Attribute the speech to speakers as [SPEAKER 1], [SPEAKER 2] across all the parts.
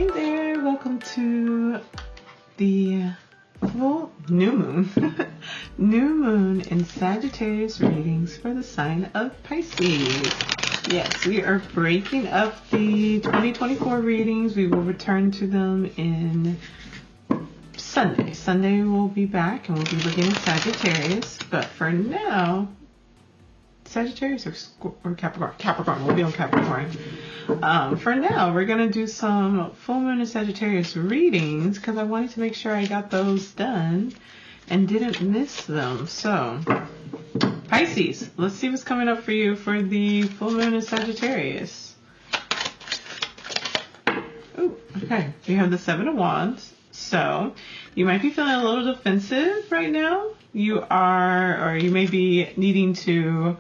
[SPEAKER 1] Hi there, welcome to the full new moon, new moon in Sagittarius readings for the sign of Pisces. Yes, we are breaking up the 2024 readings. We will return to them in Sunday. Sunday we'll be back and we'll be looking at Sagittarius, but for now, Sagittarius or Capricorn? Capricorn. We'll be on Capricorn. For now, we're going to do some full moon and Sagittarius readings because I wanted to make sure I got those done and didn't miss them. So, Pisces, let's see what's coming up for you for the full moon and Sagittarius. Ooh, okay, we have the Seven of Wands. So, you might be feeling a little defensive right now. You are, or you may be needing to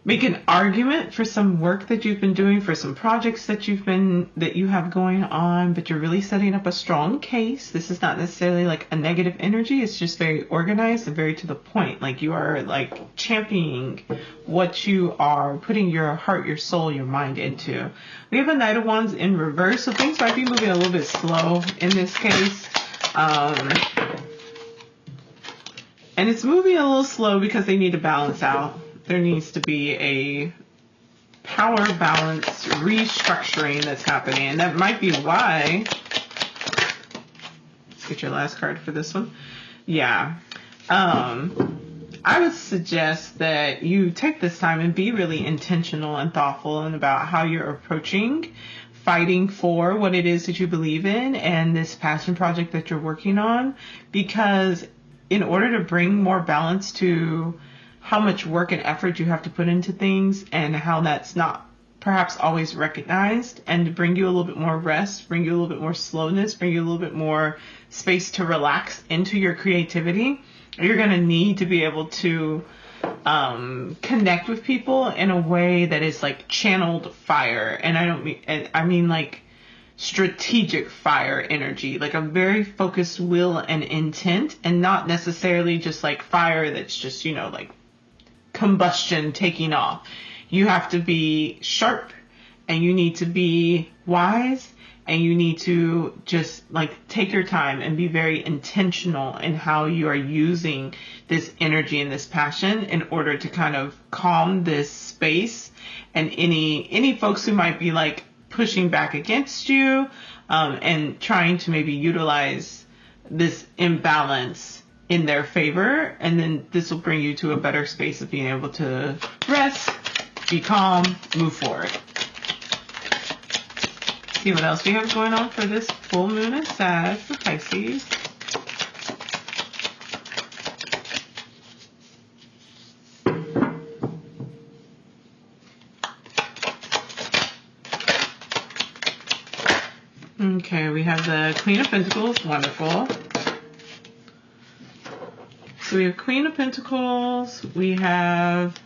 [SPEAKER 1] make an argument for some work that you've been doing, for some projects that you have going on, but you're really setting up a strong case. This is not necessarily like a negative energy. It's just very organized and very to the point. Like you are like championing what you are putting your heart, your soul, your mind into. We have a Knight of Wands in reverse, so things might be moving a little bit slow in this case. And it's moving a little slow because they need to balance out. There needs to be a power balance restructuring that's happening. And that might be why. Let's get your last card for this one. Yeah. I would suggest that you take this time and be really intentional and thoughtful and about how you're approaching fighting for what it is that you believe in and this passion project that you're working on, because in order to bring more balance to how much work and effort you have to put into things and how that's not perhaps always recognized, and to bring you a little bit more rest, bring you a little bit more slowness, bring you a little bit more space to relax into your creativity, you're going to need to be able to connect with people in a way that is like channeled fire. And I mean like strategic fire energy, like a very focused will and intent, and not necessarily just like fire that's just, you know, like combustion taking off. You have to be sharp, and you need to be wise, and you need to just like take your time and be very intentional in how you are using this energy and this passion in order to kind of calm this space and any folks who might be like pushing back against you and trying to maybe utilize this imbalance in their favor. And then this will bring you to a better space of being able to rest, be calm, move forward. See what else we have going on for this full moon and Sag for Pisces. Okay, we have the Queen of Pentacles. Wonderful. So we have Queen of Pentacles. We have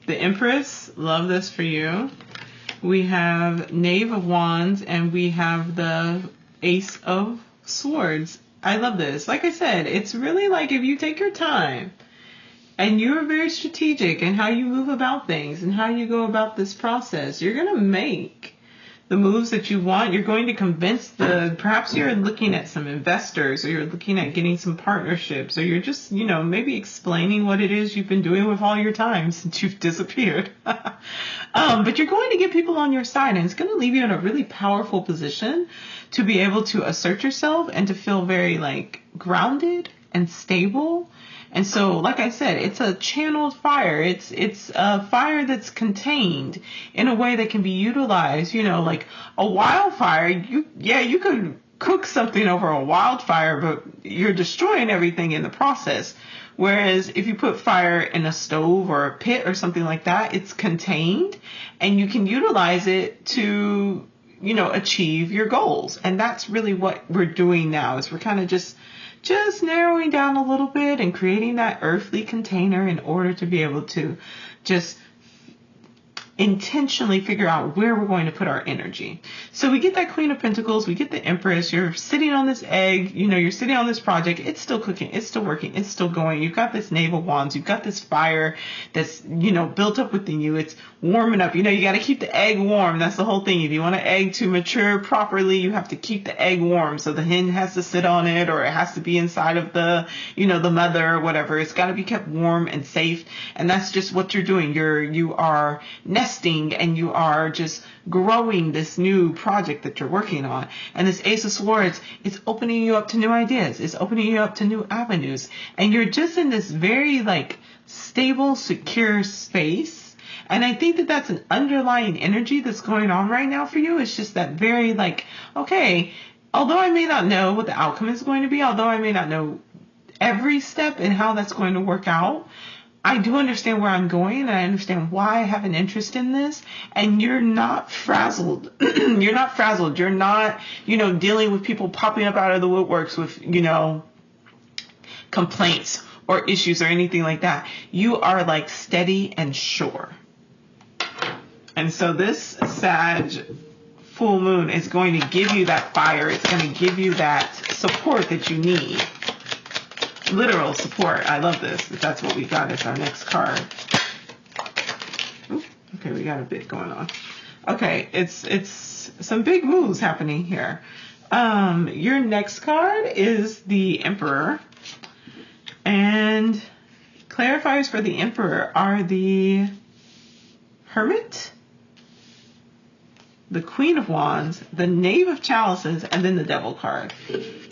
[SPEAKER 1] the Empress. Love this for you. We have Knave of Wands, and we have the Ace of Swords. I love this. Like I said, it's really like if you take your time and you're very strategic in how you move about things and how you go about this process, you're going to make the moves that you want. You're going to convince perhaps you're looking at some investors, or you're looking at getting some partnerships, or you're just, you know, maybe explaining what it is you've been doing with all your time since you've disappeared. But you're going to get people on your side, and it's going to leave you in a really powerful position to be able to assert yourself and to feel very like grounded and stable. And so, like I said, it's a channeled fire. It's a fire that's contained in a way that can be utilized. You know, like a wildfire, you could cook something over a wildfire, but you're destroying everything in the process. Whereas if you put fire in a stove or a pit or something like that, it's contained and you can utilize it to, you know, achieve your goals. And that's really what we're doing now, is we're kind of just narrowing down a little bit and creating that earthly container in order to be able to just intentionally figure out where we're going to put our energy. So we get that Queen of Pentacles, we get the Empress, you're sitting on this egg, you're sitting on this project, it's still cooking, it's still working, it's still going. You've got this Knave of Wands, you've got this fire that's, built up within you. It's warming up. You got to keep the egg warm. That's the whole thing. If you want an egg to mature properly, you have to keep the egg warm. So the hen has to sit on it, or it has to be inside of the, the mother or whatever. It's got to be kept warm and safe. And that's just what you're doing. You are nesting, and you are just growing this new project that you're working on. And this Ace of Swords, it's opening you up to new ideas. It's opening you up to new avenues. And you're just in this very stable, secure space. And I think that that's an underlying energy that's going on right now for you. It's just that very okay, although I may not know what the outcome is going to be, although I may not know every step and how that's going to work out, I do understand where I'm going, and I understand why I have an interest in this. And you're not frazzled. You're not frazzled. You're not, dealing with people popping up out of the woodworks with, complaints or issues or anything like that. You are steady and sure. And so this Sag full moon is going to give you that fire. It's going to give you that support that you need. Literal support. I love this. That's what we got as our next card. Ooh, okay, we got a bit going on. Okay, it's some big moves happening here. Your next card is the Emperor. And clarifiers for the Emperor are the Hermit, the Queen of Wands, the Knave of Chalices, and then the Devil card.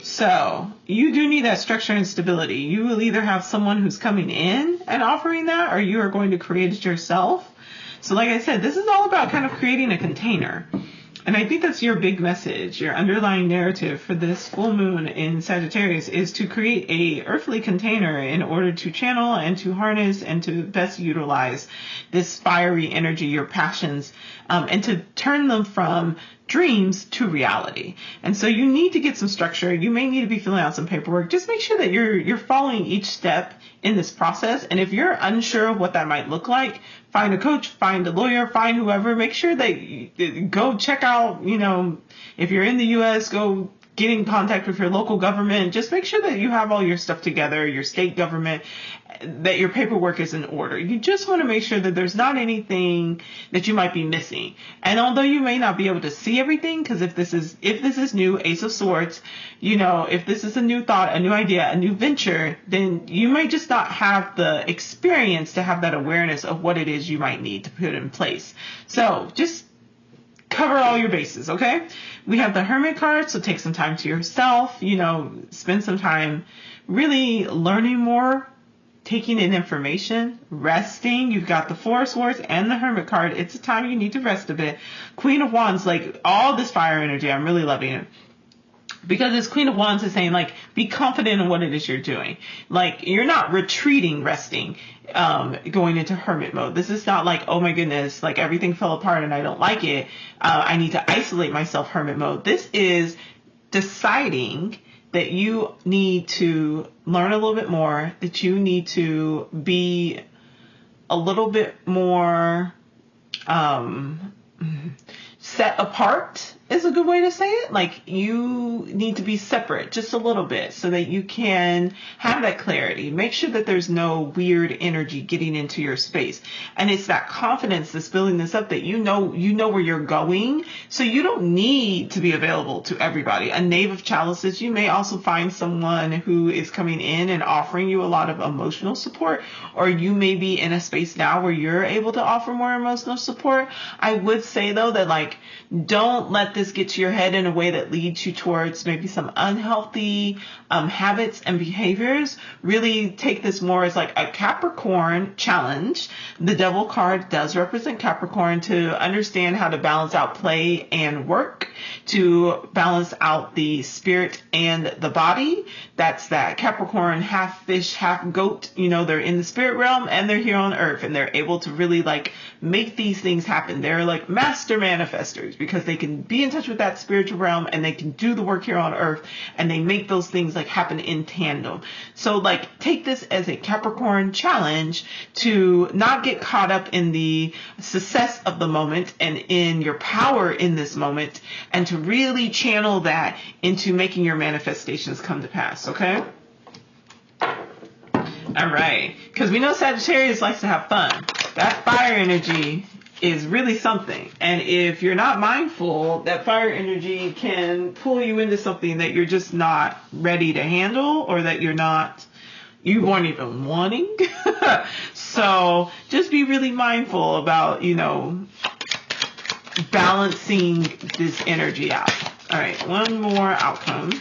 [SPEAKER 1] So you do need that structure and stability. You will either have someone who's coming in and offering that, or you are going to create it yourself. So like I said, this is all about kind of creating a container. And I think that's your big message. Your underlying narrative for this full moon in Sagittarius is to create a earthly container in order to channel and to harness and to best utilize this fiery energy, your passions, and to turn them from dreams to reality. And so you need to get some structure. You may need to be filling out some paperwork. Just make sure that you're following each step in this process. And if you're unsure of what that might look like, find a coach, find a lawyer, find whoever. Make sure that you go check out, if you're in the U.S., go get in contact with your local government. Just make sure that you have all your stuff together, your state government, that your paperwork is in order. You just want to make sure that there's not anything that you might be missing. And although you may not be able to see everything, because if this is new, Ace of Swords, if this is a new thought, a new idea, a new venture, then you might just not have the experience to have that awareness of what it is you might need to put in place. So just cover all your bases, okay? We have the Hermit card, so take some time to yourself, spend some time really learning more, taking in information, resting. You've got the Four of Swords and the Hermit card. It's a time you need to rest a bit. Queen of Wands, all this fire energy, I'm really loving it. Because this Queen of Wands is saying, be confident in what it is you're doing. You're not retreating, resting, going into hermit mode. This is not oh my goodness, everything fell apart and I don't like it. I need to isolate myself, hermit mode. This is deciding that you need to learn a little bit more, that you need to be a little bit more set apart is a good way to say it. You need to be separate just a little bit so that you can have that clarity. Make sure that there's no weird energy getting into your space. And it's that confidence that's building this up that you know where you're going. So you don't need to be available to everybody. A Knave of Chalices, you may also find someone who is coming in and offering you a lot of emotional support, or you may be in a space now where you're able to offer more emotional support. I would say though that don't let this get to your head in a way that leads you towards maybe some unhealthy habits and behaviors. Really take this more as a Capricorn challenge. The Devil card does represent Capricorn, to understand how to balance out play and work, to balance out the spirit and the body. That's that Capricorn, half fish, half goat. They're in the spirit realm and they're here on earth, and they're able to really make these things happen. They're master manifestors because they can be in in touch with that spiritual realm, and they can do the work here on earth, and they make those things like happen in tandem. So like take this as a Capricorn challenge to not get caught up in the success of the moment and in your power in this moment, and to really channel that into making your manifestations come to pass. Okay. All right. Because we know Sagittarius likes to have fun. That fire energy is really something. And if you're not mindful, that fire energy can pull you into something that you're just not ready to handle, or that you weren't even wanting. So just be really mindful about, balancing this energy out. All right. One more outcome.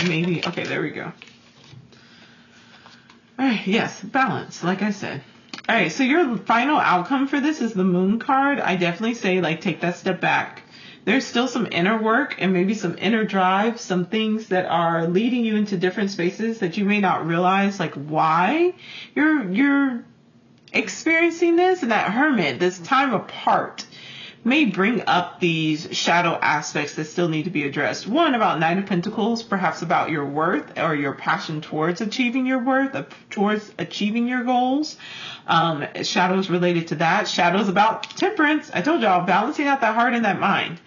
[SPEAKER 1] Maybe. Okay, there we go. All right. Yes. Balance. Like I said. All right. So your final outcome for this is the Moon card. I definitely say take that step back. There's still some inner work and maybe some inner drive, some things that are leading you into different spaces that you may not realize, why you're experiencing this. And that Hermit, this time apart, may bring up these shadow aspects that still need to be addressed. One, about Knight of Pentacles, perhaps about your worth or your passion towards achieving your worth, towards achieving your goals. Shadows related to that. Shadows about Temperance. I told y'all, balancing out that heart and that mind.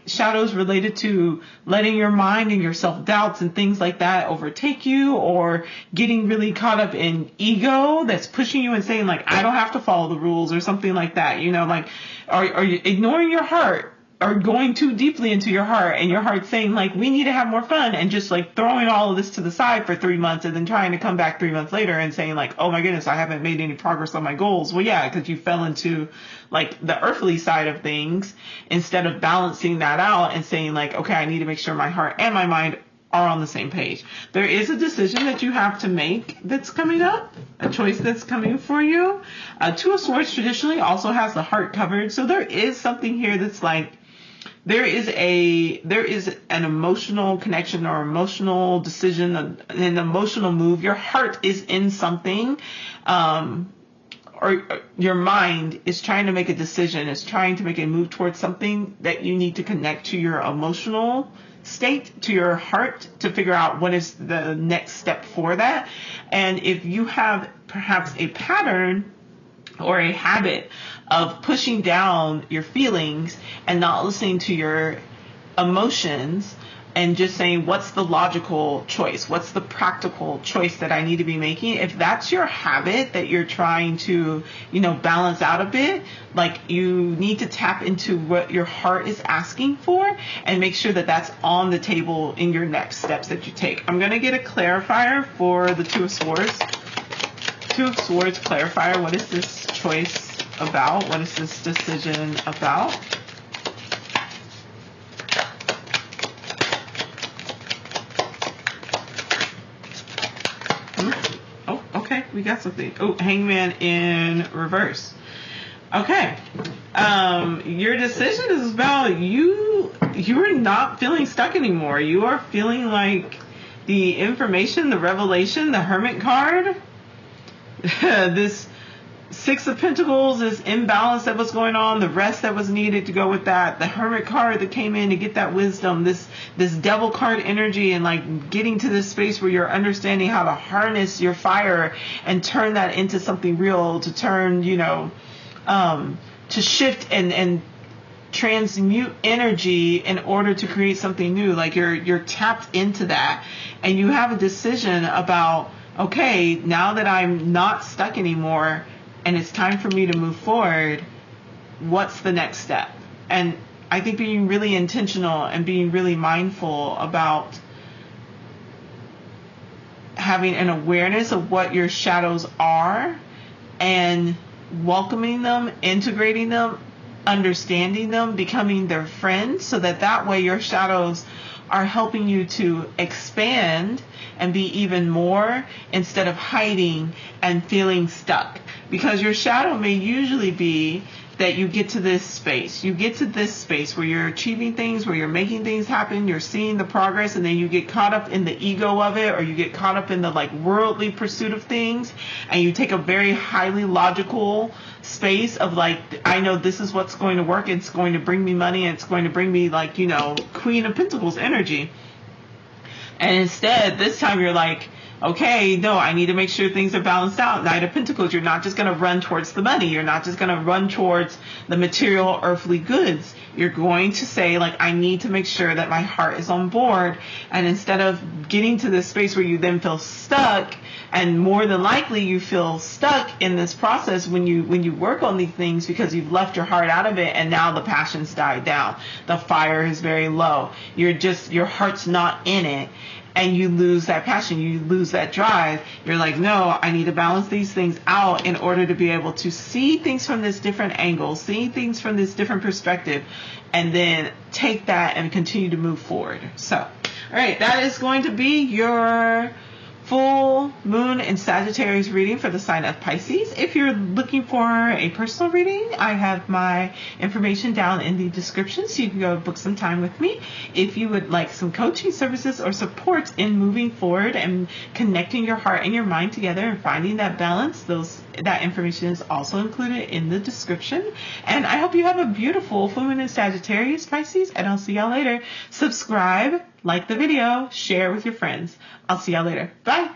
[SPEAKER 1] Shadows related to letting your mind and your self-doubts and things like that overtake you, or getting really caught up in ego that's pushing you and saying I don't have to follow the rules, or something like that, or you ignoring your heart, or going too deeply into your heart, and your heart saying we need to have more fun, and just throwing all of this to the side for 3 months, and then trying to come back 3 months later and saying oh my goodness, I haven't made any progress on my goals. Well, yeah, because you fell into the earthly side of things, instead of balancing that out and saying okay, I need to make sure my heart and my mind are on the same page. There is a decision that you have to make that's coming up, a choice that's coming for you. Two of Swords traditionally also has the heart covered. So there is something here that's there is an emotional connection or emotional decision, an emotional move. Your heart is in something, or your mind is trying to make a decision, is trying to make a move towards something that you need to connect to your emotional state, to your heart, to figure out what is the next step for that. And if you have perhaps a pattern or a habit of pushing down your feelings and not listening to your emotions, and just saying, what's the logical choice? What's the practical choice that I need to be making? If that's your habit that you're trying to, balance out a bit, you need to tap into what your heart is asking for, and make sure that that's on the table in your next steps that you take. I'm going to get a clarifier for the Two of Swords. Two of Swords clarifier. What is this choice about? What is this decision about? We got something. Oh, Hangman in reverse. Okay. Your decision is about you're not feeling stuck anymore. You are feeling the information, the revelation, the Hermit card, this Six of Pentacles, this imbalance that was going on, the rest that was needed to go with that, the Hermit card that came in to get that wisdom, this Devil card energy, and getting to this space where you're understanding how to harness your fire and turn that into something real, to turn, to shift and transmute energy in order to create something new. You're tapped into that, and you have a decision about, okay, now that I'm not stuck anymore, and it's time for me to move forward, what's the next step? And I think being really intentional and being really mindful about having an awareness of what your shadows are, and welcoming them, integrating them, understanding them, becoming their friends, so that way your shadows are helping you to expand and be even more, instead of hiding and feeling stuck. Because your shadow may usually be that you get to this space. You get to this space where you're achieving things, where you're making things happen, you're seeing the progress, and then you get caught up in the ego of it, or you get caught up in the like worldly pursuit of things, and you take a very highly logical space of like, I know this is what's going to work, it's going to bring me money, and it's going to bring me like, you know, Queen of Pentacles energy. And instead, this time you're like, okay, no, I need to make sure things are balanced out. Knight of Pentacles, you're not just going to run towards the money. You're not just going to run towards the material earthly goods. You're going to say, like, I need to make sure that my heart is on board. And instead of getting to this space where you then feel stuck, and more than likely you feel stuck in this process when you work on these things because you've left your heart out of it, and now the passion's died down. The fire is very low. Your heart's not in it. And you lose that passion, you lose that drive. You're like, no, I need to balance these things out in order to be able to see things from this different angle, see things from this different perspective, and then take that and continue to move forward. So, all right, that is going to be your full moon and Sagittarius reading for the sign of Pisces. If you're looking for a personal reading, I have my information down in the description, so you can go book some time with me. If you would like some coaching services or support in moving forward and connecting your heart and your mind together and finding that balance, that information is also included in the description. And I hope you have a beautiful full moon in Sagittarius, Pisces, and I'll see y'all later. Subscribe, like the video, share with your friends. I'll see y'all later. Bye.